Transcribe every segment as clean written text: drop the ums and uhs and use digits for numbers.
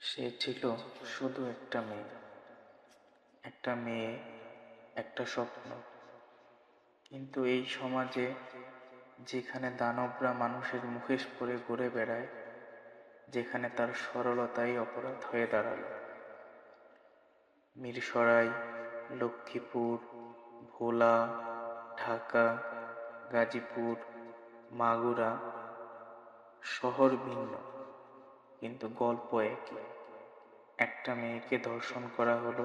সে ছিল শুধু একটা মেয়ে, একটা স্বপ্ন। কিন্তু এই সমাজে যেখানে দানবরা মানুষের মুখোশ পরে ঘুরে বেড়ায়, যেখানে তার সরলতাই অপরাধ হয়ে দাঁড়ালো। মিরসরাই, লক্ষ্মীপুর, ভোলা, ঢাকা, গাজীপুর, মাগুরা, শহর ভিন্ন কিন্তু গল্প একই। একটা মেয়েকে ধর্ষণ করা হলো,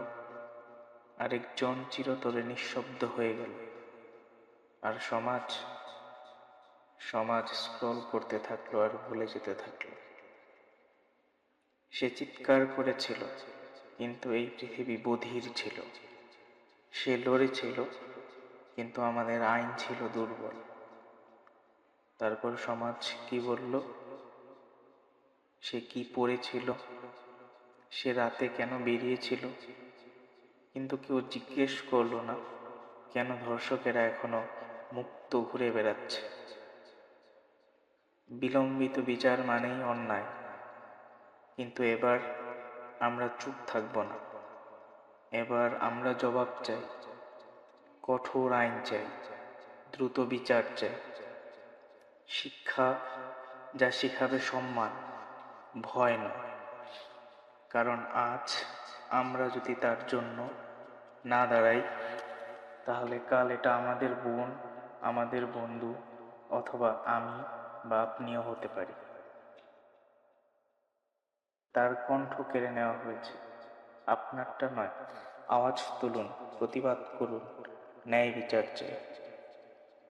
আরেকজন চিরতরে নিঃশব্দ হয়ে গেল। আর সমাজ সমাজ স্ক্রল করতে থাকলো আর ভুলে যেতে থাকলো। সে চিৎকার করেছিল, কিন্তু এই পৃথিবী বধির ছিল। সে লড়েছিল, কিন্তু আমাদের আইন ছিল দুর্বল। তারপর সমাজ কি বলল? সে কি পড়েছিল? সে রাতে কেন বেরিয়েছিল? কিন্তু কেউ জিজ্ঞেস করলো না কেন ধর্ষকেরা এখনো মুক্ত ঘুরে বেড়াচ্ছে। বিলম্বিত বিচার মানেই অন্যায়, কিন্তু এবার আমরা চুপ থাকব না। এবার আমরা জবাব চাই, কঠোর আইন চাই, দ্রুত বিচার চাই, শিক্ষা যা শিখাবে সম্মান, ভয় নয়। কারণ আজ আমরা যদি তার জন্য না দাঁড়াই, তাহলে কাল এটা আমাদের বোন, আমাদের বন্ধু, অথবা আমি বা আপনিও হতে পারি। তার কণ্ঠ কেড়ে নেওয়া হয়েছে, আপনারটা নয়। আওয়াজ তুলুন, প্রতিবাদ করুন, ন্যায় বিচার চাই।